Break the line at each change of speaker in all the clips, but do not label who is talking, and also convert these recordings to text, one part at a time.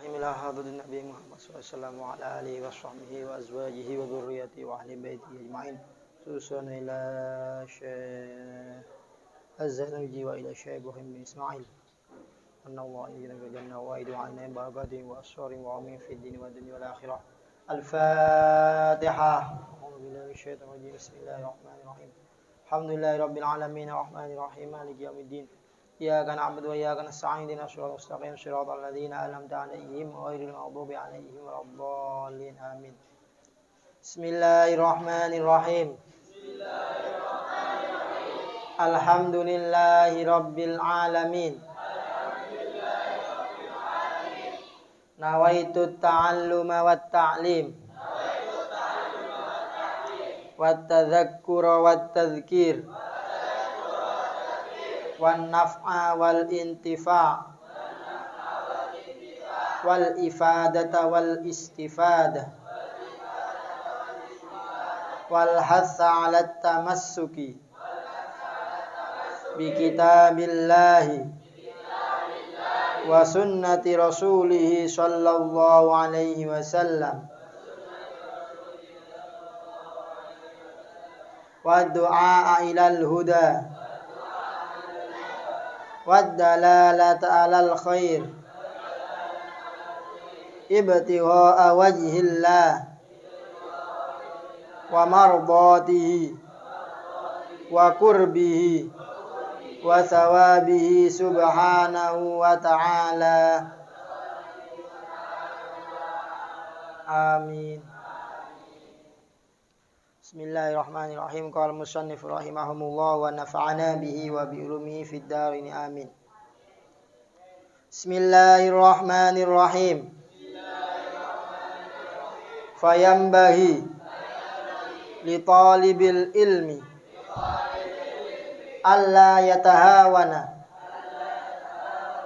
Bismillahirrahmanirrahim. Ila hadratin Nabi Muhammad sallallahu alaihi wa sahbihi wa azwajihi wa dhurriyyatihi wa ahli baitihi ajma'in. Susun ila Syekh Az-Zanuji wa ila Syekh Ibrahim bin Ismail. Annallahu ila jannah wa idu alaina barakatihi wa asrari wa amin fid din wa dunya wal akhirah. Al-Fatihah. A'udzu billahi minasyaitonir rajim. Bismillahirrahmanirrahim. Alhamdulillahirabbil alamin arrahmanir rahim maliki yaumiddin. Iyyaka na'budu wa iyyaka nasta'in ihdinas siratal mustaqim siratal ladzina an'amta 'alaihim ghairil maghdubi 'alaihim waladdallin amin. Bismillahirrahmanirrahim. Alhamdulillahirabbil alamin. Nawaitu ta'alluma wat ta'lim wat tadzakkura wat tadhkir wan naf'a wal intifa' wal ifadata wal istifada wal hatha 'ala tamassuki bi kitabillahi wa sunnati rasulih sallallahu alaihi wasallam wa du'a ilal huda wad-dalalata 'alal khair ibtigha'a wajhillah wa mardatihi wa qurbihi wa thawabihi subhanahu wa ta'ala. Amin. Bismillahirrahmanirrahim. Qala musannif rahimahumullah wa nafa'ana bihi wa bi ulumihi fid darin amin. Bismillahirrahmanirrahim. Fayambahi li talibil ilmi alla yatahawana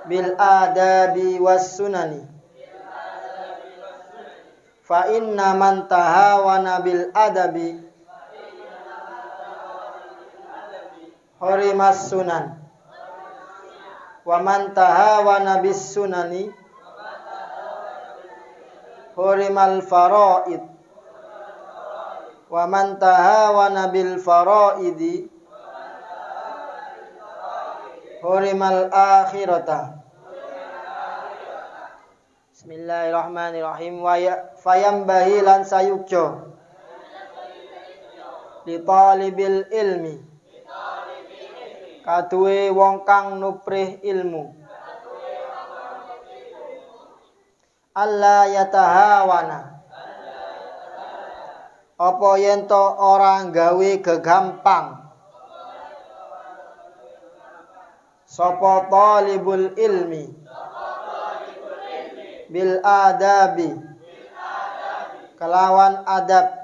bil adabi was sunani fa inna man tahawana bil adabi hurimas sunan wa man tahawana bis sunani hurimal faraid wa man tahawana bil faraidi hurimal akhirata. Bismillahirrahmanirrahim. Fayambahi lan sayukjo li talibil ilmi kaduwe wong kang nuprih ilmu alla yatahawana apa yen to ora gawe gegampang sapa talibul ilmi bil adabi kelawan adab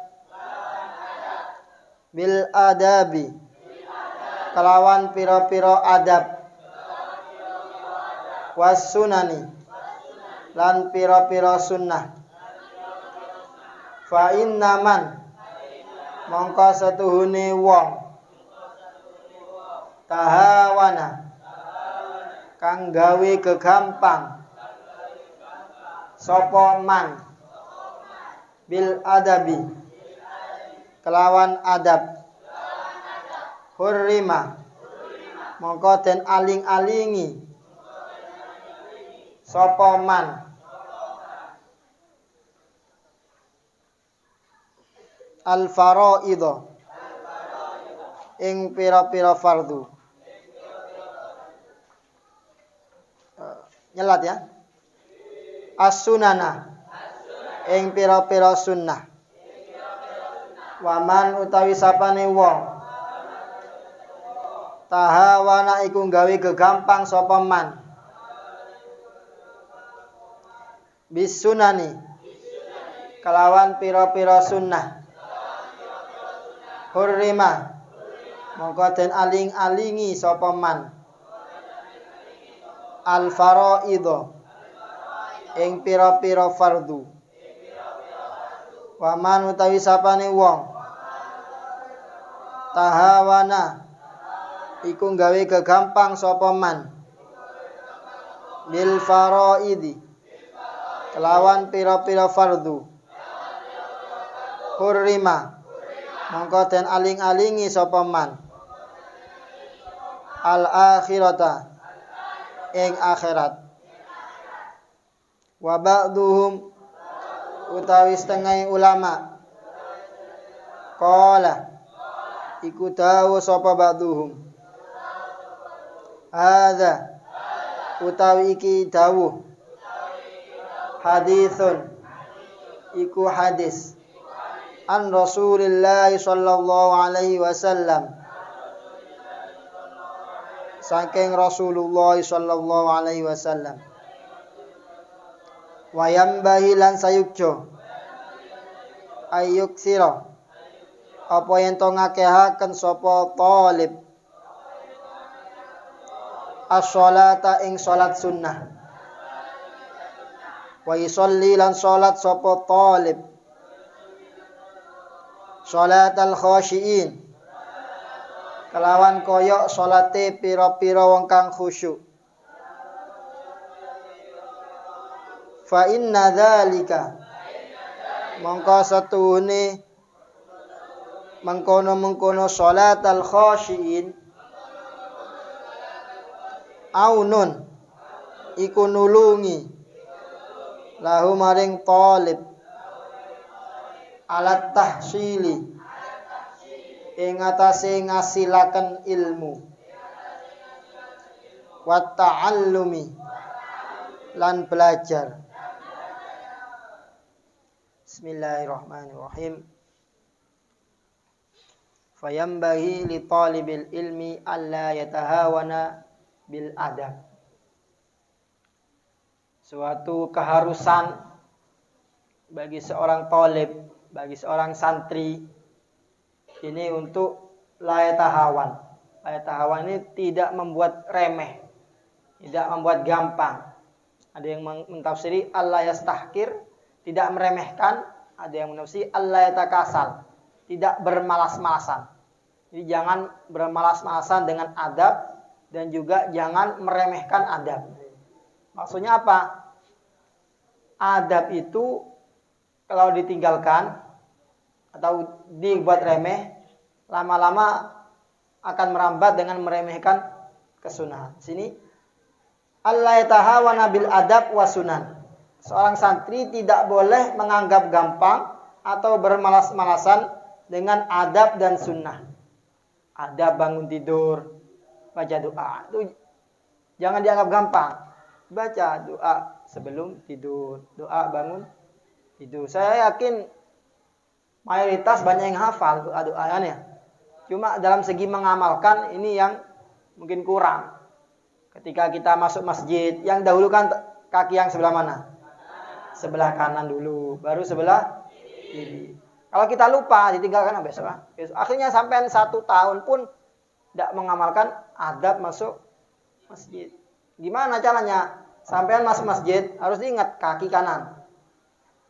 bil adabi kelawan pira-pira adab was sunani lan pira-pira sunnah fa inna man mongko setuhune wong tahawana kang gawe gegampang sapa man bil adabi kelawan adab hurrima mongko den aling-alingi sapa man al faraidha ing pira-pira fardu. Nyelat ya. As-sunana ing pira-pira sunnah. Waman utawi sapane wong tahawana iku gawe gegampang sapa man bis sunani kelawan pira-pira sunnah hurrima mongko den aling-alingi sapa man al faraidha ing pira-pira fardu. Waman utawi sapane wong tahawana iku gawe gegampang sapa man bil faraidi kelawan pira-pira fardu. Hurrima mongko den aling-alingi sapa man al akhirata ing akhirat. Wa ba'duhum utawi setengah ulama qala iku dawuh sapa ba'duhum hadza utawi iki dawuh haditsun iku hadis an Rasulillah sallallahu alaihi wasallam saking Rasulullah sallallahu alaihi wasallam. Wa yambahi lan sayukjo ayyuk sira apa yen to ngakehaken sapa talib as-sholata ing salat sunnah. Wa yusolli lan salat sapa talib sholatal khashiin kelawan koyok salate pira-pira wong kang khusyuk. Fa inna dzalika mongko setuhune mengkono-mengkono sholatal khashiin aunun iku nulungi lahu maring talib alat tahsili ing atase ngasilaken ilmu wa ta'allumi lan belajar. Bismillahirrahmanirrahim. Fayambaghi li talibil ilmi alla yatahawana bil adab. Suatu keharusan bagi seorang talib, bagi seorang santri ini untuk layatahawan. Layatahawan ini tidak membuat remeh, tidak membuat gampang. Ada yang mentafsiri Allah yastahkir, tidak meremehkan. Ada yang menafsiri Allah yatakasal, tidak bermalas-malasan. Jadi jangan bermalas-malasan dengan adab dan juga jangan meremehkan adab. Maksudnya apa? Adab itu kalau ditinggalkan atau dibuat remeh, lama-lama akan merambat dengan meremehkan kesunahan. Sini Allah yatahawana bil adab wa sunan. Seorang santri tidak boleh menganggap gampang atau bermalas-malasan dengan adab dan sunnah. Adab bangun tidur, baca doa. Itu jangan dianggap gampang. Baca doa sebelum tidur, doa bangun tidur. Saya yakin mayoritas banyak yang hafal doa-doanya. Cuma dalam segi mengamalkan ini yang mungkin kurang. Ketika kita masuk masjid, yang dahulu kan kaki yang sebelah mana? Sebelah kanan dulu, baru sebelah kiri. Kalau kita lupa, ditinggalkan besok. Akhirnya sampai 1 tahun pun tidak mengamalkan adab masuk masjid. Gimana caranya? Sampai masuk masjid harus diingat kaki kanan.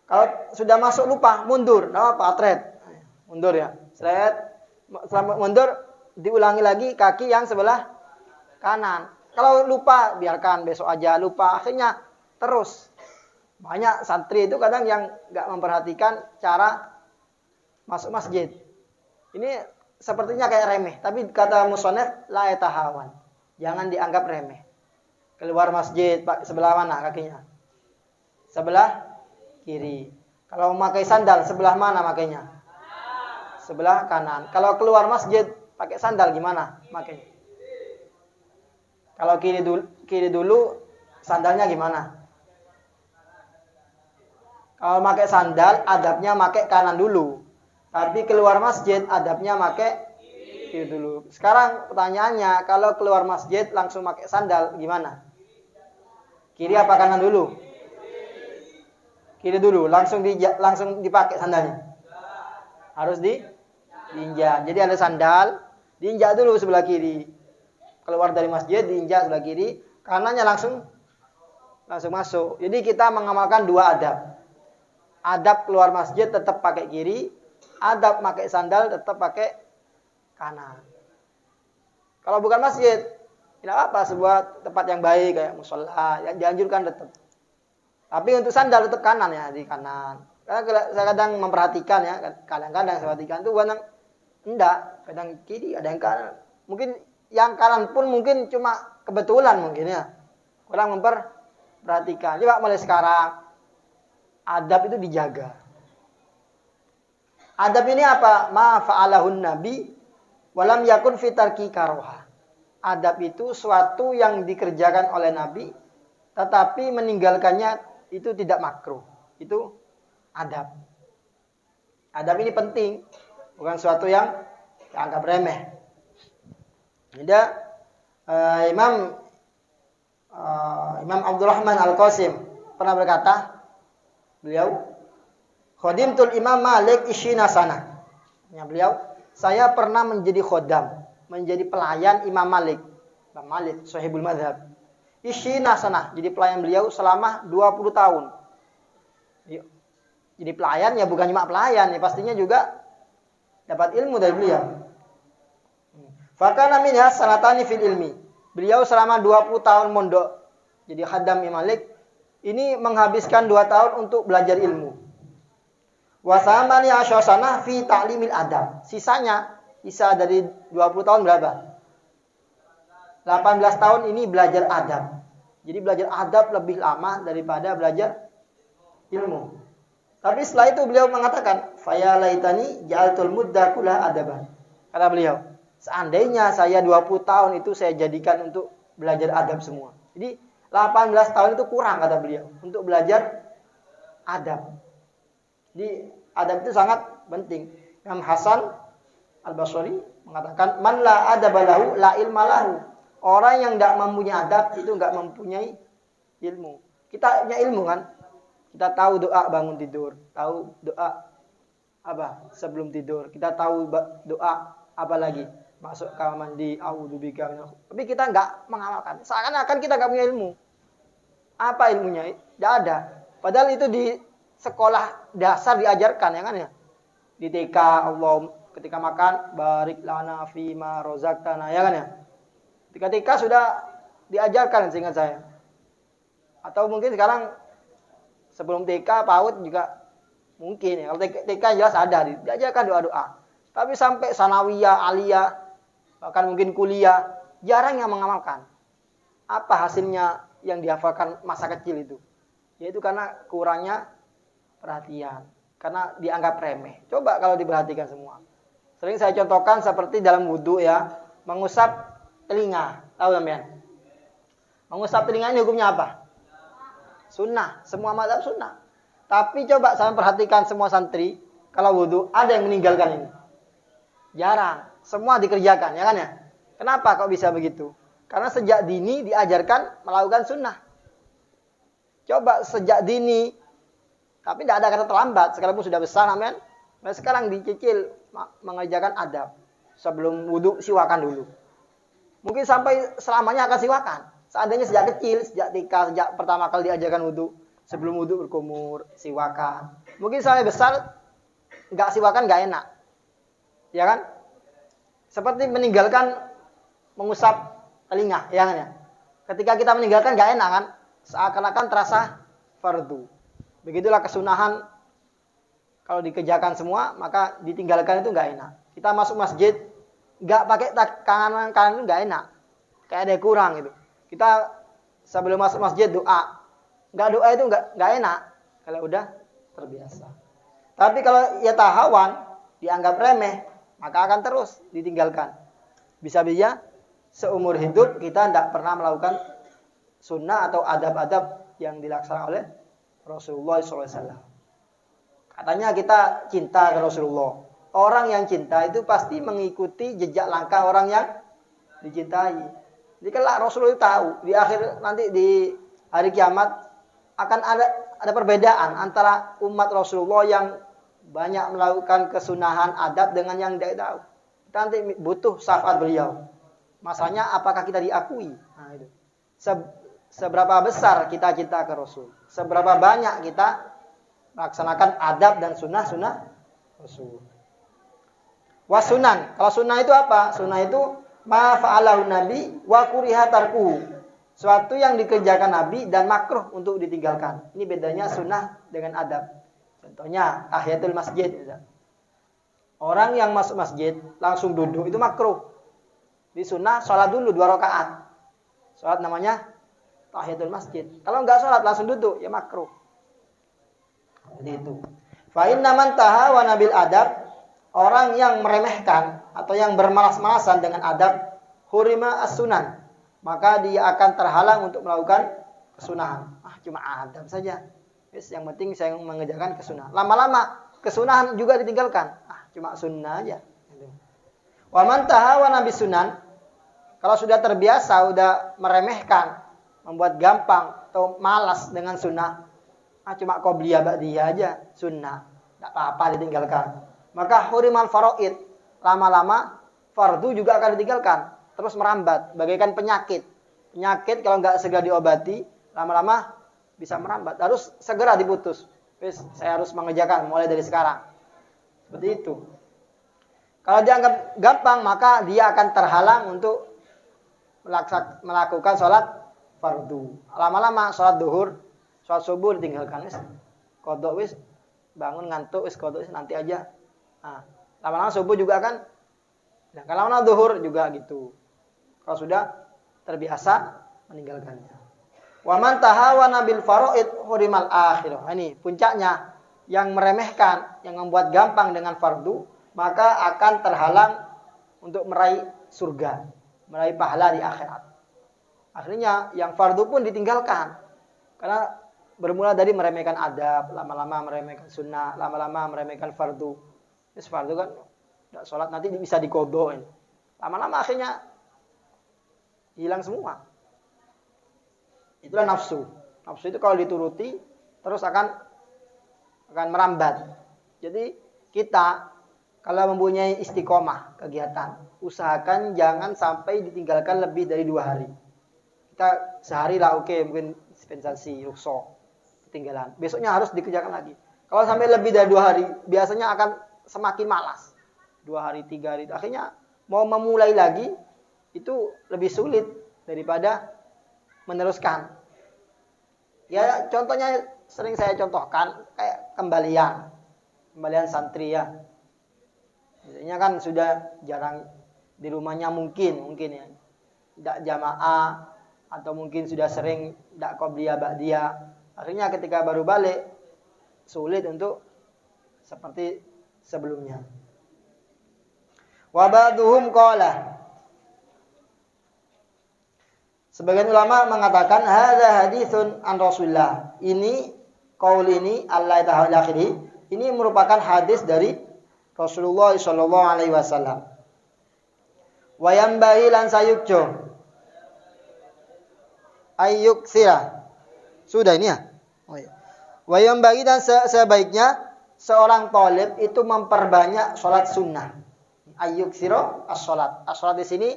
Kalau sudah masuk lupa, mundur. Nah, apa? Atret. Mundur ya. Selama mundur, diulangi lagi kaki yang sebelah kanan. Kalau lupa, biarkan besok aja lupa. Akhirnya terus. Banyak santri itu kadang yang nggak memperhatikan cara masuk masjid. Ini sepertinya kayak remeh. Tapi kata musonef, la yatahawan. Jangan dianggap remeh. Keluar masjid, sebelah mana kakinya? Sebelah kiri. Kalau memakai sandal, sebelah mana makainya? Sebelah kanan. Kalau keluar masjid, pakai sandal gimana makainya? Kalau kiri dulu, sandalnya gimana? Kalau pakai sandal, adabnya pakai kanan dulu. Tapi keluar masjid, adabnya pakai kiri dulu. Sekarang pertanyaannya, kalau keluar masjid langsung pakai sandal, gimana? Kiri apa kanan dulu? Kiri dulu, langsung dipakai sandalnya. Harus diinjak. Jadi ada sandal, diinjak dulu sebelah kiri. Keluar dari masjid, diinjak sebelah kiri, kanannya langsung masuk. Jadi kita mengamalkan 2 adab. Adab keluar masjid tetap pakai kiri, adab pakai sandal tetap pakai kanan. Kalau bukan masjid, tidak apa, sebuah tempat yang baik kayak musola, yang dianjurkan tetap Tapi untuk sandal tetap kanan ya, di kanan. Karena saya kadang memperhatikan ya, kadang-kadang saya perhatikan itu kadang enggak, kadang kiri, ada yang kanan. Mungkin yang kanan pun mungkin cuma kebetulan mungkin ya. Kurang memperhatikan. Coba mulai sekarang adab itu dijaga. Adab ini apa? Ma fa'alahun nabi walam yakun fitarki karoha. Adab itu suatu yang dikerjakan oleh nabi tetapi meninggalkannya itu tidak makruh. Itu adab. Adab ini penting, bukan suatu yang dianggap remeh. Ada Imam Abdurrahman Al-Qasim pernah berkata, beliau khadimtul Imam Malik isyina sana. Ya, beliau, saya pernah menjadi khodam, menjadi pelayan Imam Malik. Imam Malik sahibul madhab. Isyina sana, jadi pelayan beliau selama 20 tahun. Jadi pelayan ya bukan cuma pelayan, ya pastinya juga dapat ilmu dari beliau. Fakana minha sanatani fil ilmi. Beliau selama 20 tahun mondok jadi khadam Imam Malik, ini menghabiskan 2 tahun untuk belajar ilmu. Wa samani asyasana fi ta'limil adab. Sisa dari 20 tahun berapa? 18 tahun ini belajar adab. Jadi belajar adab lebih lama daripada belajar ilmu. Tapi setelah itu beliau mengatakan, "Faya laitani ja'altul mudda kullaha adaban." Kata beliau, seandainya saya 20 tahun itu saya jadikan untuk belajar adab semua. Jadi 18 tahun itu kurang kata beliau untuk belajar adab. Jadi adab itu sangat penting. Imam Hasan Al-Basri mengatakan, "Man la adaba lahu la ilma lahu." Orang yang tidak mempunyai adab itu enggak mempunyai ilmu. Kita punya ilmu kan? Kita tahu doa bangun tidur, tahu doa apa sebelum tidur. Kita tahu doa apa lagi? Masuk kamar mandi, a'udzubika minal. Tapi kita enggak mengamalkan. Seakan-akan kita enggak punya ilmu. Apa ilmunya? Tidak ada. Padahal itu di sekolah dasar diajarkan ya kan ya. Di TK Allah ketika makan barik lana fima rozaqtana ya kan ya. Ketika sudah diajarkan seingat saya. Atau mungkin sekarang sebelum TK, PAUD juga mungkin ya. Kalau TK jelas ada diajarkan doa-doa. Tapi sampai sanawiyah, aliyah, bahkan mungkin kuliah, jarang yang mengamalkan. Apa hasilnya yang dihafalkan masa kecil itu? Yaitu karena kurangnya perhatian. Karena dianggap remeh. Coba kalau diperhatikan semua. Sering saya contohkan seperti dalam wudhu ya. Mengusap telinga, tahu sampean? Mengusap telinga ini hukumnya apa? Sunnah, semua mazhab sunnah. Tapi coba saya perhatikan semua santri, kalau wudhu ada yang meninggalkan ini. Jarang, semua dikerjakan, ya kan ya? Kenapa kok bisa begitu? Karena sejak dini diajarkan melakukan sunnah. Coba sejak dini, tapi tidak ada kata terlambat, sekalipun sudah besar, amin. Nah, sekarang dicicil mengerjakan adab. Sebelum wudhu siwakan dulu. Mungkin sampai selamanya akan siwakan. Seandainya sejak kecil, sejak TK, sejak pertama kali diajarkan wudhu. Sebelum wudhu berkumur, siwakan. Mungkin sampai besar, nggak siwakan nggak enak. Ya kan? Seperti meninggalkan mengusap telinga. Ya kan ya? Ketika kita meninggalkan nggak enak kan? Seakan-akan terasa fardu. Begitulah kesunahan. Kalau dikerjakan semua, maka ditinggalkan itu nggak enak. Kita masuk masjid, nggak pakai kanan itu nggak enak, kayak ada yang kurang gitu. Kita sebelum masuk masjid doa, nggak doa itu nggak enak kalau udah terbiasa. Tapi kalau ya tahawan dianggap remeh, maka akan terus ditinggalkan. Bisa-bisa seumur hidup kita tidak pernah melakukan sunnah atau adab-adab yang dilaksanakan oleh Rasulullah SAW. Katanya kita cinta ke Rasulullah. Orang yang cinta itu pasti mengikuti jejak langkah orang yang dicintai. Jadi kalau Rasulullah tahu di akhir nanti di hari kiamat akan ada perbedaan antara umat Rasulullah yang banyak melakukan kesunahan adab dengan yang tidak tahu. Kita nanti butuh syafaat beliau. Masalahnya apakah kita diakui? Nah, itu. Seberapa besar kita cinta ke Rasul? Seberapa banyak kita melaksanakan adab dan sunnah Rasul? Wasunan. Kalau sunnah itu apa? Sunnah itu ma fa'alahu nabi wa kuriha tarkuhu. Suatu yang dikerjakan Nabi dan makruh untuk ditinggalkan. Ini bedanya sunnah dengan adab. Contohnya tahiyatul masjid. Orang yang masuk masjid langsung duduk itu makruh. Di sunnah sholat dulu 2 rakaat. Sholat namanya tahiyatul masjid. Kalau nggak sholat langsung duduk ya makruh. Jadi itu. Fa inna man tahawana bil adab, orang yang meremehkan atau yang bermalas-malasan dengan adab, hurima as-sunan, maka dia akan terhalang untuk melakukan kesunahan. Cuma adab saja. Yang penting saya mengerjakan kesunahan. Lama-lama kesunahan juga ditinggalkan. Cuma sunnah aja. Wa man tahawana bis sunan, kalau sudah terbiasa, sudah meremehkan, membuat gampang atau malas dengan sunnah, cuma qobliyah ba'diyah aja, sunnah, tidak apa-apa ditinggalkan. Maka hurimal faraid, lama-lama fardu juga akan ditinggalkan, terus merambat, bagaikan penyakit. Penyakit kalau nggak segera diobati, lama-lama bisa merambat, harus segera diputus. Saya harus mengerjakan mulai dari sekarang. Seperti itu. Kalau dianggap gampang, maka dia akan terhalang untuk melakukan sholat fardu. Lama-lama sholat duhur, sholat subuh ditinggalkan. Qadha wis, bangun ngantuk, wis qadha wis nanti aja. Lama-lama subuh juga kan. Nah, kalau lama duhur juga gitu. Kalau sudah terbiasa meninggalkannya. Wa man tahawana bil faraid hurimal akhirah. Ini puncaknya, yang meremehkan, yang membuat gampang dengan fardu, maka akan terhalang untuk meraih surga, meraih pahala di akhirat. Akhirnya yang fardu pun ditinggalkan. Karena bermula dari meremehkan adab, lama-lama meremehkan sunnah, lama-lama meremehkan fardu. Terus fardu kan tidak sholat nanti bisa dikodoin. Lama-lama akhirnya hilang semua. Itulah nafsu. Nafsu itu kalau dituruti terus akan merambat. Jadi kita kalau mempunyai istiqomah kegiatan, usahakan jangan sampai ditinggalkan lebih dari 2 hari. Kita sehari lah oke, mungkin dispensasi, rukhsah, ketinggalan. Besoknya harus dikerjakan lagi. Kalau sampai lebih dari 2 hari, biasanya akan semakin malas. 2 hari, 3 hari, akhirnya mau memulai lagi itu lebih sulit daripada meneruskan. Ya contohnya sering saya contohkan kayak kembalian santri ya. Biasanya kan sudah jarang di rumahnya mungkin ya. Tidak jamaah atau mungkin sudah sering tidak qobliyah ba'diyah. Akhirnya ketika baru balik sulit untuk seperti sebelumnya. Wa ba'duhum qala, sebagian ulama mengatakan hadza haditsun an Rasulullah. Ini qaul ini Allah Ta'ala akhiri, ini merupakan hadis dari Rasulullah sallallahu alaihi wasallam. Wa yambahi lan sayukjo ayyuk sira. Sudah ini ya? Oh ya. Wa yambahi dan sebaiknya seorang talib itu memperbanyak salat sunnah. Ayyuk sira as-salat. As-salat di sini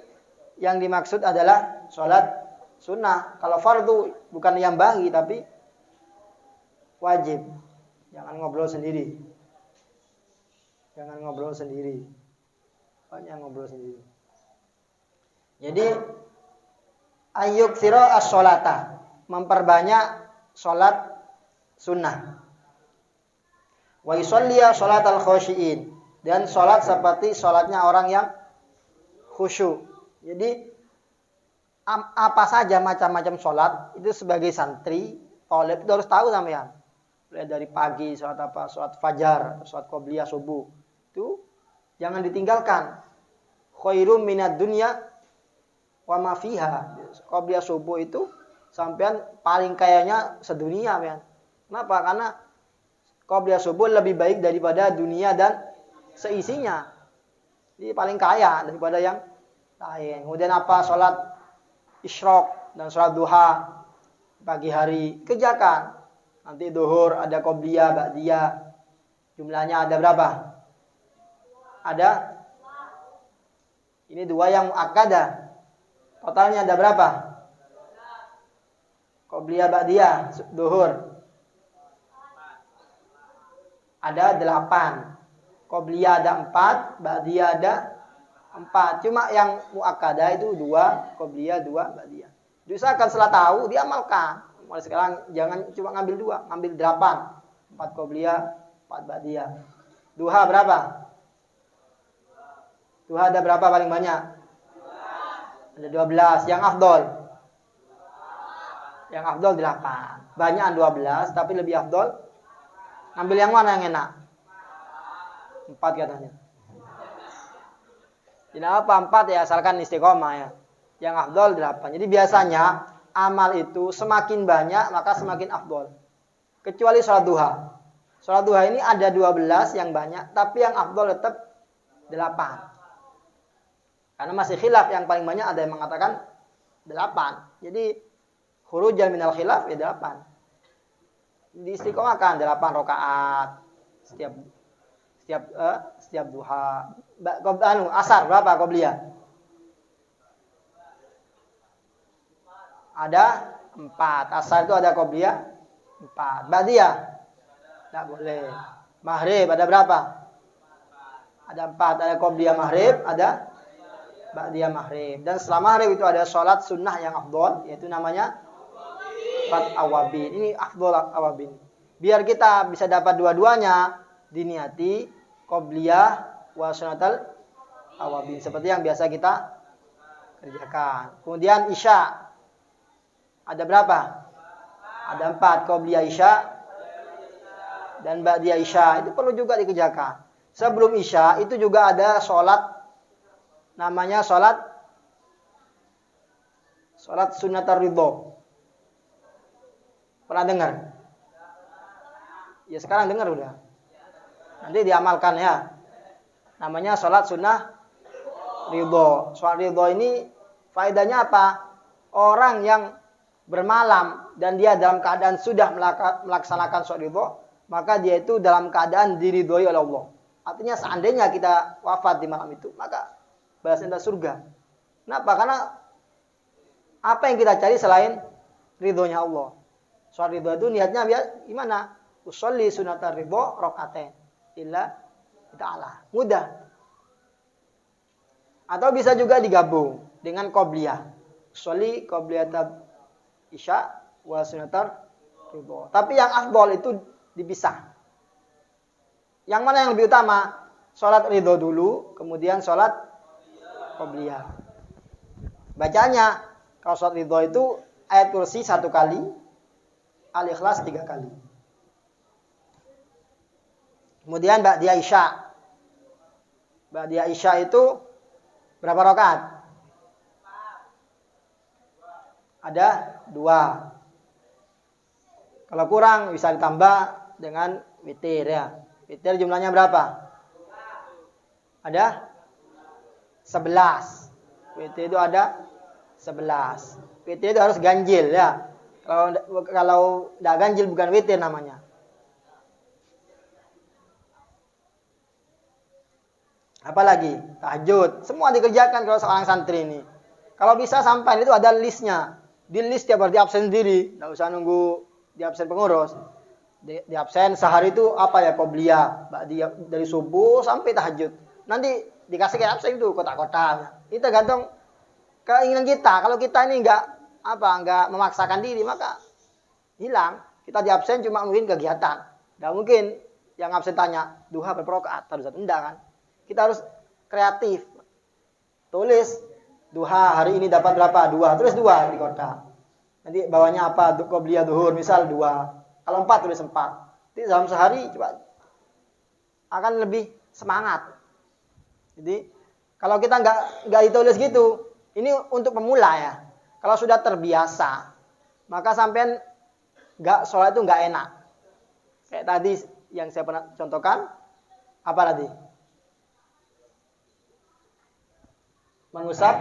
yang dimaksud adalah salat sunnah. Kalau fardu bukan yang bagi tapi wajib. Jangan ngobrol sendiri. Banyak ngobrol sendiri. Jadi ayyuk sira as-sholata, memperbanyak salat sunnah. Wa yusalliya sholatal khosyiin, dan salat seperti salatnya orang yang khusyuk. Jadi apa saja macam-macam sholat itu sebagai santri, talib itu harus tahu sampean. Mulai dari pagi sholat apa, sholat fajar, sholat qobliyah subuh, itu jangan ditinggalkan. Khairum minad dunya wa ma fiha. Qobliyah subuh itu sampean paling kayanya sedunia, men. Kenapa? Karena qobliyah subuh lebih baik daripada dunia dan seisinya. Jadi paling kaya daripada yang lain. Kemudian apa? Sholat isyraq dan sholat duha pagi hari kerjakan. Nanti duhur ada qobliyah, ba'diyah. Jumlahnya ada berapa? Ada? Ini 2 yang muakkadah. Totalnya ada berapa? Qobliyah, ba'diyah, duhur. Ada 8. Qobliyah ada 4, ba'diyah ada 4. Cuma yang muakkadah itu 2, qobliyah 2, ba'diyah. Diusahakan setelah tahu, diamalkan. Mulai sekarang jangan cuma ngambil 2, ngambil 8. 4 qobliyah, 4 ba'diyah. Duha berapa? Duha ada berapa paling banyak? Ada 12. Yang afdol? Yang afdol 8. Banyakan 12, tapi lebih afdol. Ambil yang mana yang enak? 4 katanya. Tidak apa 4 ya, asalkan istiqomah ya. Yang afdol 8. Jadi biasanya amal itu semakin banyak maka semakin afdol. Kecuali sholat duha. Sholat duha ini ada 12 yang banyak, tapi yang afdol tetap 8. Karena masih khilaf, yang paling banyak ada yang mengatakan 8. Jadi khurujan minal khilaf ya 8. Diistiqomahkan 8 rakaat setiap duha. Asar berapa qobliyah? Ada 4. Asar itu ada qobliyah 4. Ba'diyah? Tidak boleh. Maghrib ada berapa? Ada 4. Ada qobliyah maghrib, ada ba'diyah maghrib. Dan setelah maghrib itu ada sholat sunnah yang afdol, yaitu namanya sholat awabin. Ini afdol awabin. Biar kita bisa dapat dua-duanya, diniati qobliyah wa sunnatal awabin. Seperti yang biasa kita kerjakan. Kemudian isya. Ada berapa? Ada 4. Qobliyah isya dan ba'diyah isya. Itu perlu juga dikerjakan. Sebelum isya itu juga ada sholat. Namanya sholat sunnatar ridho. Pernah dengar? Ya sekarang dengar udah. Nanti diamalkan ya. Namanya sholat sunnah ridho. Sholat ridho ini faedahnya apa? Orang yang bermalam dan dia dalam keadaan sudah melaksanakan sholat ridho, maka dia itu dalam keadaan diridhoi oleh Allah. Artinya seandainya kita wafat di malam itu, maka balasan kita surga. Kenapa? Karena apa yang kita cari selain ridhonya Allah. Sholat ridho itu niatnya biar gimana? Usolli sunatar ridho rokaatain illa ta'ala. Mudah. Atau bisa juga digabung dengan qobliyah. Usolli qobliyat isya wa sunatar ridho. Tapi yang afdol itu dipisah. Yang mana yang lebih utama? Sholat ridho dulu, kemudian sholat qobliyah. Bacanya, kalau sholat ridho itu ayat kursi 1 kali, al-ikhlas 3 kali. Kemudian ba'diyah isya. Ba'diyah isya itu berapa rakaat? Ada 2. Kalau kurang bisa ditambah dengan witir ya. Witir jumlahnya berapa? Ada 11. Witir itu ada 11. Witir itu harus ganjil ya. Kalau tidak ganjil bukan witir namanya. Apalagi tahajud, semua dikerjakan kalau seorang santri ini. Kalau bisa sampai itu ada listnya. Di list tiap hari di absen sendiri, tidak usah nunggu di absen pengurus. Di absen sehari itu apa ya, qobliyah, dari subuh sampai tahajud. Nanti dikasih ke absen itu kotak-kotak. Itu tergantung keinginan kita. Kalau kita ini enggak memaksakan diri, maka hilang. Kita di absen cuma mungkin kegiatan. Tidak mungkin yang absen tanya, duha berapa rakaat? Enggak kan? Kita harus kreatif. Tulis duha hari ini dapat berapa? 2. Tulis 2 di kotak. Nanti bawahnya apa? Qobliyah duhur misal 2. Kalau 4 tulis 4. Jadi dalam sehari coba akan lebih semangat. Jadi kalau kita nggak ditulis gitu, ini untuk pemula ya. Kalau sudah terbiasa, maka sampean sholat itu nggak enak. Kayak tadi yang saya pernah contohkan, apa tadi? Mengusap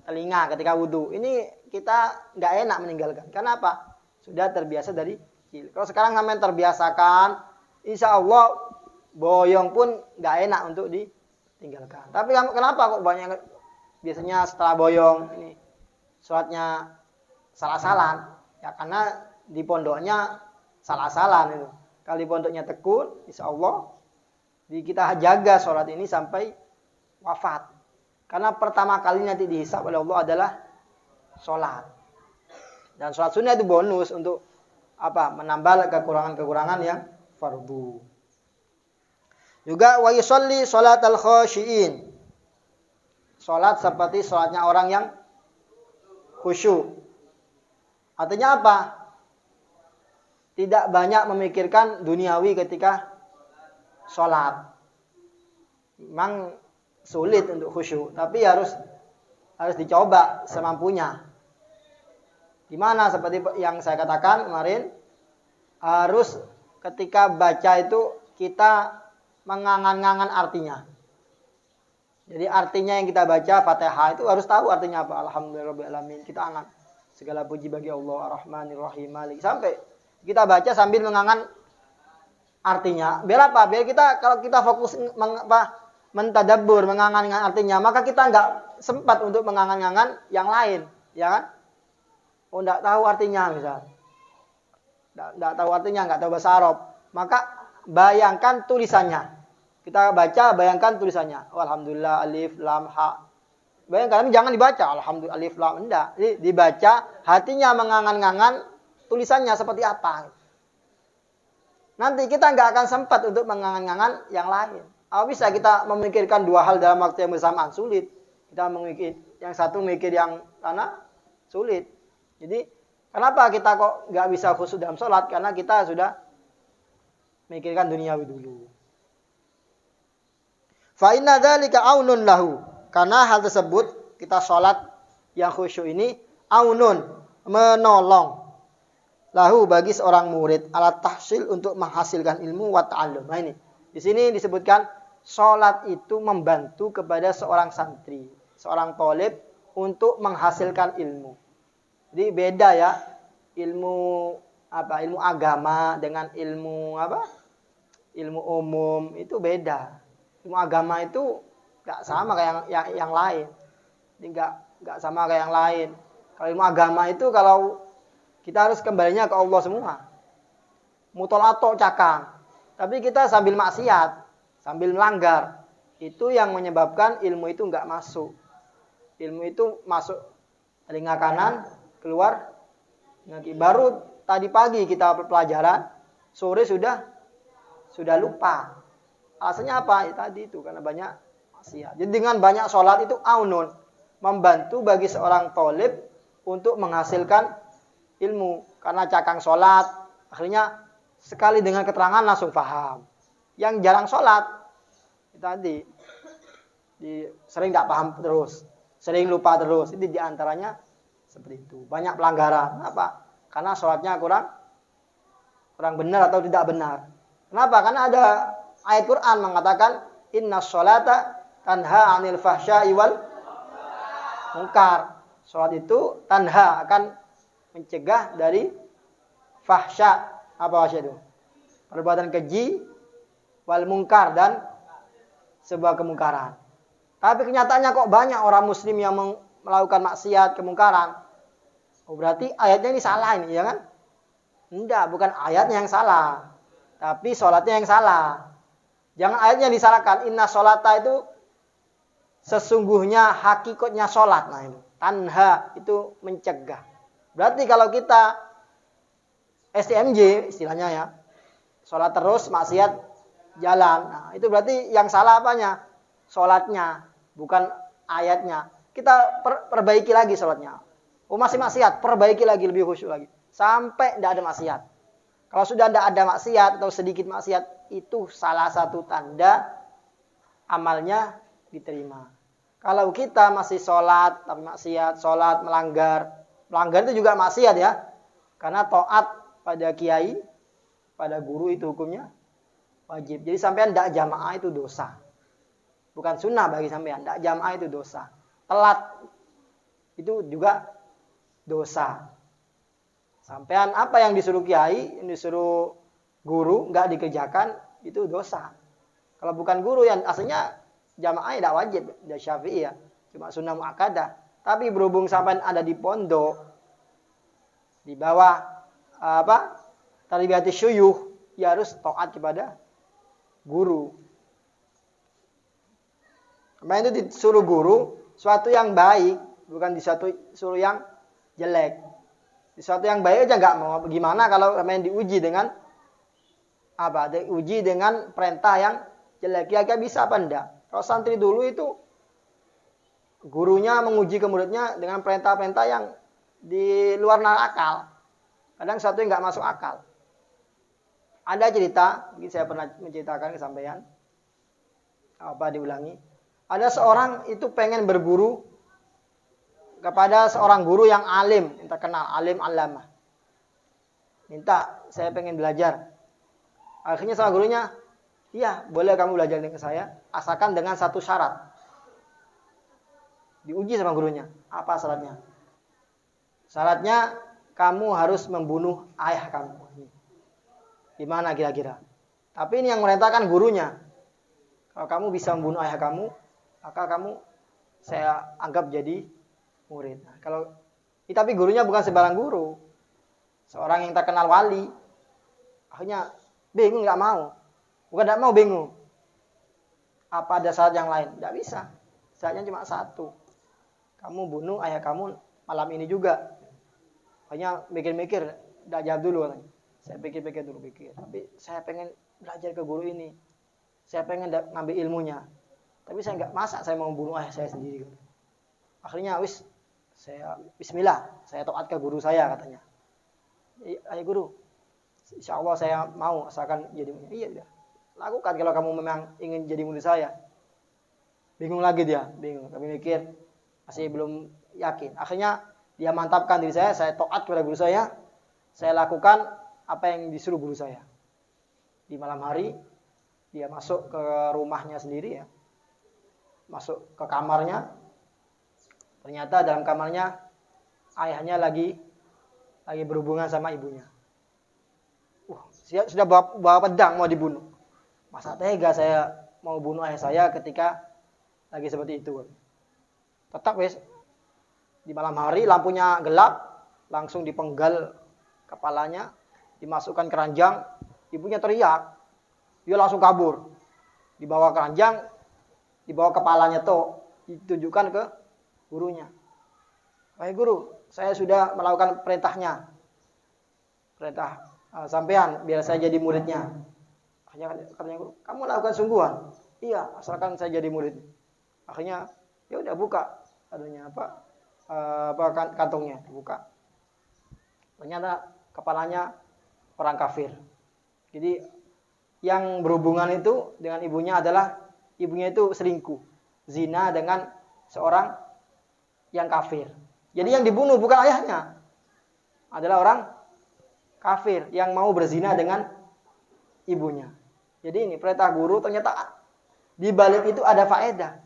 telinga ketika wudhu. Ini kita nggak enak meninggalkan. Karena apa? Sudah terbiasa dari kecil. Kalau sekarang sampai terbiasakan, insya Allah boyong pun nggak enak untuk ditinggalkan. Tapi kenapa kok banyak biasanya setelah boyong ini sholatnya salah-salan? Ya karena di pondoknya salah-salan itu. Kalau di pondoknya tekun, insya Allah kita jaga sholat ini sampai wafat. Karena pertama kali nanti dihisab oleh Allah adalah sholat. Dan sholat sunnah itu bonus untuk apa? Menambah kekurangan-kekurangan yang fardu. Juga wa yusalli sholatal khasyiin. Sholat seperti sholatnya orang yang khusyuk. Artinya apa? Tidak banyak memikirkan duniawi ketika sholat. Memang sulit untuk khusyuk, tapi harus dicoba semampunya. Gimana? Seperti yang saya katakan kemarin, harus ketika baca itu kita mengangan-angan artinya. Jadi artinya yang kita baca Fatihah itu harus tahu artinya apa. Alhamdulillahirobbilalamin. Kita angan. Segala puji bagi Allah Ar-Rahmanir-Rahim. Sampai kita baca sambil mengangan artinya. Biar apa? Biar kita kalau kita fokus mentadabbur, mengangan-angan artinya, maka kita nggak sempat untuk mengangan-angan yang lain, ya kan? Oh, nggak tahu artinya misal. Nggak tahu artinya, nggak tahu bahasa Arab. Maka bayangkan tulisannya. Kita baca, bayangkan tulisannya. Oh, alhamdulillah, alif, lam, ha. Bayangkan, jangan dibaca. Alhamdulillah, alif, lam, enggak. Jadi dibaca, hatinya mengangan-angan tulisannya seperti apa. Nanti kita nggak akan sempat untuk mengangan-angan yang lain. Apa bisa kita memikirkan dua hal dalam waktu yang bersamaan? Sulit. Kita memikir, yang satu mikir yang karena sulit. Jadi, kenapa kita kok nggak bisa khusyuk dalam sholat? Karena kita sudah mikirkan duniawi dulu. Fa inna dzalika aunun lahu. Karena hal tersebut kita sholat yang khusyuk ini aunun, menolong lahu bagi seorang murid alat tahsil untuk menghasilkan ilmu wa ta'allum. Nah ini di sini disebutkan sholat itu membantu kepada seorang santri, seorang thalib untuk menghasilkan ilmu. Jadi beda ya ilmu apa? Ilmu agama dengan ilmu apa? Ilmu umum itu beda. Ilmu agama itu nggak sama kayak yang lain. Ini nggak sama kayak yang lain. Kalau ilmu agama itu kalau kita harus kembalinya ke Allah semua. Mutolato cakang. Tapi kita sambil maksiat, sambil melanggar. Itu yang menyebabkan ilmu itu nggak masuk. Ilmu itu masuk telinga kanan, keluar. Nanti baru tadi pagi kita pelajaran, sore sudah lupa. Alasannya apa? Ya, tadi itu karena banyak maksiat. Jadi dengan banyak sholat itu aunun, membantu bagi seorang thalib untuk menghasilkan ilmu. Karena cakang sholat, akhirnya sekali dengan keterangan langsung paham. Yang jarang sholat, tadi sering tidak paham terus, sering lupa terus. Itu diantaranya seperti itu. Banyak pelanggaran. Kenapa? Karena sholatnya kurang benar atau tidak benar. Kenapa? Karena ada ayat Quran mengatakan inna sholata tanha anil fahsya'i wal munkar. Sholat itu tanha akan mencegah dari fahsya. Apa fahsya itu? Perbuatan keji wal munkar dan sebuah kemungkaran. Tapi kenyataannya kok banyak orang muslim yang melakukan maksiat, kemungkaran. Oh, berarti ayatnya ini salah ini, ya kan? Enggak, bukan ayatnya yang salah. Tapi sholatnya yang salah. Jangan ayatnya disalahkan. Inna sholata itu sesungguhnya hakikatnya sholat. Nah itu. Tanha itu mencegah. Berarti kalau kita STMJ istilahnya ya. Sholat terus, maksiat jalan. Nah itu berarti yang salah apanya? Sholatnya. Bukan ayatnya. Kita perbaiki lagi sholatnya. Oh masih maksiat, perbaiki lagi lebih khusyuk lagi. Sampai tidak ada maksiat. Kalau sudah tidak ada maksiat atau sedikit maksiat, itu salah satu tanda amalnya diterima. Kalau kita masih sholat, tapi maksiat, sholat, melanggar itu juga maksiat ya. Karena taat pada kiai, pada guru itu hukumnya wajib. Jadi sampean tidak jamaah itu dosa. Bukan sunnah bagi sampean, tidak jamaah itu dosa. Telat itu juga dosa. Sampean apa yang disuruh kiai, yang disuruh guru nggak dikerjakan itu dosa. Kalau bukan guru yang aslinya jamaah tidak wajib, tidak Syafi'i ya, cuma sunnah muakkadah. Tapi berhubung sampean ada di pondok, di bawah tarbiyati syuyukh, ya harus taat kepada guru. Karena itu disuruh guru suatu yang baik, bukan disuruh yang jelek. Sesuatu yang baik aja nggak mau. Gimana kalau main diuji dengan apa? Diuji dengan perintah yang jelek. Kira-kira bisa apa enggak? Kalau santri dulu itu gurunya menguji ke muridnya dengan perintah-perintah yang di luar nalar akal. Kadang sesuatu yang nggak masuk akal. Ada cerita, mungkin saya pernah menceritakan ke sampean. Apa diulangi? Ada seorang itu pengen berguru kepada seorang guru yang alim, yang terkenal, alim alamah. Minta, saya pengen belajar. Akhirnya sama gurunya, iya, boleh kamu belajar dengan saya, asalkan dengan satu syarat. Diuji sama gurunya. Apa syaratnya? Syaratnya, kamu harus membunuh ayah kamu. Gimana kira-kira? Tapi ini yang merintahkan gurunya. Kalau kamu bisa membunuh ayah kamu, maka kamu saya anggap jadi murid. Nah, tapi gurunya bukan sembarang guru. Seorang yang terkenal wali. Akhirnya bingung, nggak mau. Bukan nggak mau, bingung. Apa ada syarat yang lain? Nggak bisa. Syaratnya cuma satu. Kamu bunuh ayah kamu malam ini juga. Akhirnya mikir-mikir, nggak jawab dulu. Saya pikir-pikir dulu. Tapi saya pengen belajar ke guru ini. Saya pengen ngambil ilmunya. Tapi saya nggak, masa saya mau bunuh ayah saya sendiri. Akhirnya saya bismillah, saya taat ke guru saya katanya. Ayo guru, insya Allah saya mau asalkan jadi murid. Iya, lakukan kalau kamu memang ingin jadi murid saya. Bingung lagi dia, bingung. Tapi mikir, masih belum yakin. Akhirnya dia mantapkan diri saya taat kepada guru saya lakukan apa yang disuruh guru saya. Di malam hari, dia masuk ke rumahnya sendiri ya. Masuk ke kamarnya. Ternyata dalam kamarnya ayahnya lagi berhubungan sama ibunya. Sudah bawa pedang mau dibunuh. Masa tega saya mau bunuh ayah saya ketika lagi seperti itu. Tetap di malam hari lampunya gelap, langsung dipenggal kepalanya, dimasukkan keranjang, ibunya teriak. Dia langsung kabur. Dibawa keranjang, dibawa kepalanya ditunjukkan ke gurunya. Wahai guru, saya sudah melakukan perintahnya. Perintah sampean biar saya jadi muridnya. Akhirnya katanya guru, kamu lakukan sungguhan? Iya, asalkan saya jadi murid. Akhirnya ya udah buka adanya kantongnya, dibuka. Ternyata kepalanya orang kafir. Jadi yang berhubungan itu dengan ibunya adalah ibunya itu selingkuh, zina dengan seorang yang kafir. Jadi yang dibunuh bukan ayahnya, adalah orang kafir yang mau berzina dengan ibunya. Jadi ini perintah guru, ternyata di balik itu ada faedah.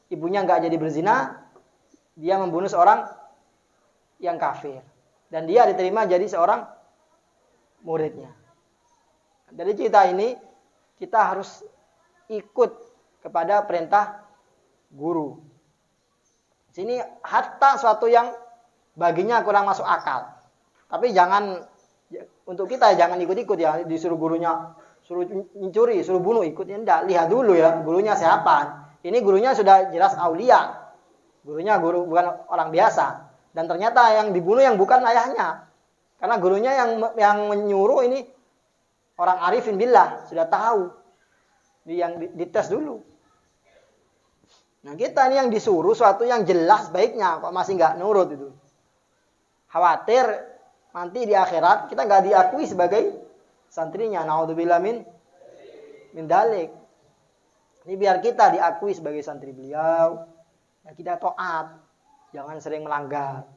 Ibunya nggak jadi berzina, dia membunuh seorang yang kafir, dan dia diterima jadi seorang muridnya. Dari cerita ini kita harus ikut kepada perintah guru. Sini hatta suatu yang baginya kurang masuk akal. Tapi untuk kita jangan ikut-ikut ya, disuruh gurunya suruh mencuri, suruh bunuh, ikutnya enggak. Lihat dulu ya, gurunya siapa. Ini gurunya sudah jelas aulia. Gurunya guru bukan orang biasa. Dan ternyata yang dibunuh yang bukan ayahnya. Karena gurunya yang menyuruh ini orang arifin billah, sudah tahu. Yang dites dulu. Nah kita ini yang disuruh suatu yang jelas baiknya, kok masih nggak nurut itu. Khawatir nanti di akhirat kita nggak diakui sebagai santrinya. Naudzubillah min dalik. Ini biar kita diakui sebagai santri beliau. Ya kita taat, jangan sering melanggar.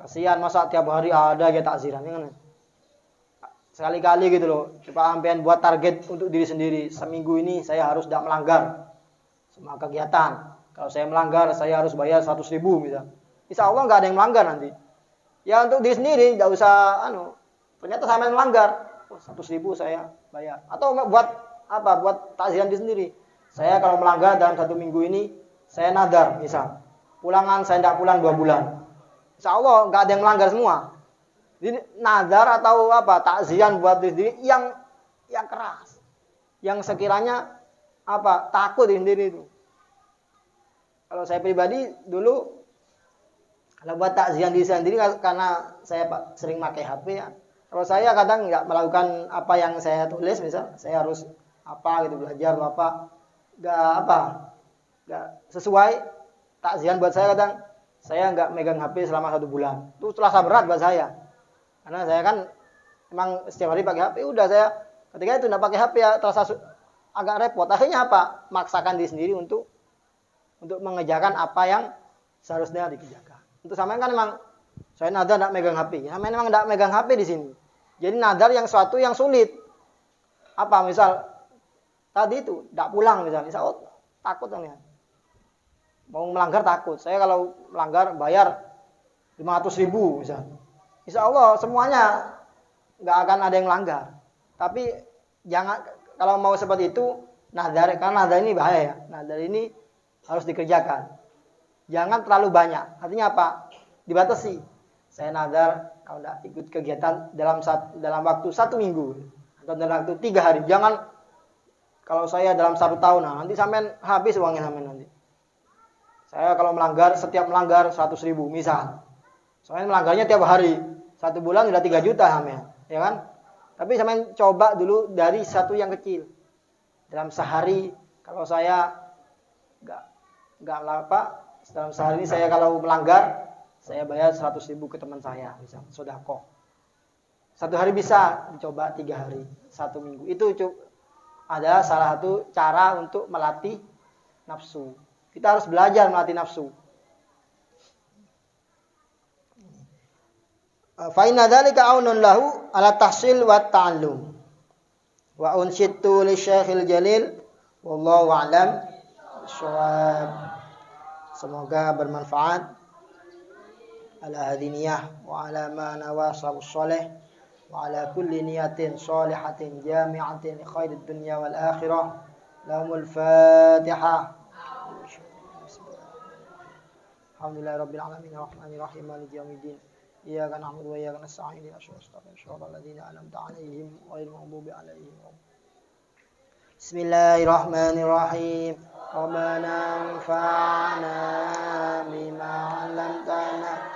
Kasihan masa tiap hari ada aja takziran, kan? Sekali-kali gitu loh. Coba sampean buat target untuk diri sendiri. Seminggu ini saya harus tidak melanggar semua kegiatan. Kalau saya melanggar, saya harus bayar 100.000 misalnya. Insya Allah nggak ada yang melanggar nanti. Ya untuk diri sendiri, nggak usah ternyata sampai melanggar. 100.000 saya bayar. Atau buat takziran diri sendiri. Saya kalau melanggar dalam 1 minggu ini, saya nadar misal. Pulangan saya tidak pulang 2 bulan. Insya Allah nggak ada yang melanggar semua. Jadi nadar atau takziran buat diri sendiri yang keras. Yang sekiranya takut diri sendiri itu. Kalau saya pribadi dulu Kalau buat takziah diri sendiri karena saya sering pakai HP ya. Kalau saya kadang nggak melakukan apa yang saya tulis, misal saya harus apa gitu belajar atau apa, nggak sesuai. Takziah buat saya kadang saya nggak megang HP selama 1 bulan. Itu terasa berat buat saya. Karena saya kan emang setiap hari pakai HP, udah saya ketika itu nggak pakai HP ya terasa agak repot. Akhirnya apa? Maksakan diri sendiri untuk mengerjakan apa yang seharusnya dikerjakan. Untuk sampean kan memang saya nadar tidak megang HP. Sampean memang tidak megang HP di sini. Jadi nadar yang suatu yang sulit. Apa misal tadi itu tidak pulang misalnya, takut kan ya. Mau melanggar takut. Saya kalau melanggar bayar 500.000 misalnya. Insya Allah semuanya nggak akan ada yang melanggar. Tapi jangan kalau mau seperti itu nadar, karena nadar ini bahaya ya. Nadar ini harus dikerjakan. Jangan terlalu banyak. Artinya apa? Dibatasi. Saya nadar kalau tidak ikut kegiatan dalam waktu 1 minggu atau dalam waktu 3 hari. Jangan kalau saya dalam 1 tahun, nah, nanti sampean habis uangnya sampean nanti. Saya kalau setiap melanggar 100.000 misal. Soalnya melanggarnya tiap hari. 1 bulan sudah 3 juta sampean, ya kan? Tapi sampean coba dulu dari satu yang kecil. Dalam sehari kalau saya enggak apa, dalam sehari ini saya kalau melanggar saya bayar 100.000 ke teman saya, misal sedekah. 1 hari bisa dicoba 3 hari, 1 minggu. Itu adalah salah satu cara untuk melatih nafsu. Kita harus belajar melatih nafsu. Fa inna dzalika aunun lahu ala tahsil wa ta'allum. Wa unshittu li Syekhil Jalil wallahu a'lam bishawab. Semoga bermanfaat ala hadiniyah wa ala ma nawasabus salih wa ala kulli niyatin salihatin jami'atin li khairid dunya wal akhirah. Lahumul Fatihah. Alhamdulillahirabbil alamin arrahmanir rahim maliki yaumiddin. Iyyaka na'budu wa iyyaka nasta'in ihdinas siratal ladzina an'amta 'alaihim ghairil maghdubi 'alaihim. Bismillahirrahmanirrahim. Rabbana anfa'na bima 'allamtana.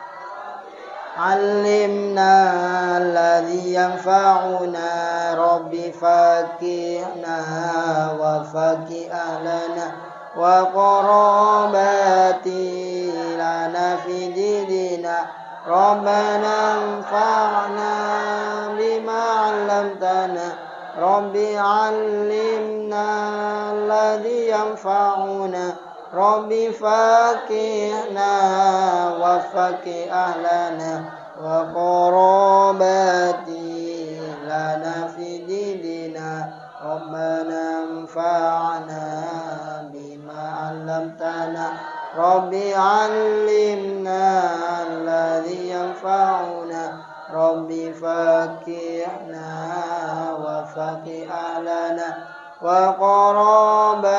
'Allimna alladhi yanfa'una rabbi faqihna wa faqih ahlana wa qarabati lana fi dinina. Rabbana anfa'na bima 'allamtana rabbi 'allimna alladhi yanfa'una rabbi faqihna wa faqih ahlana wa qarabati lana fi dinina. Rabbana anfa'na bima 'allamtana rabbi 'allimna alladhi yanfa'una rabbi faqihna wa faqih ahlana wa qarabati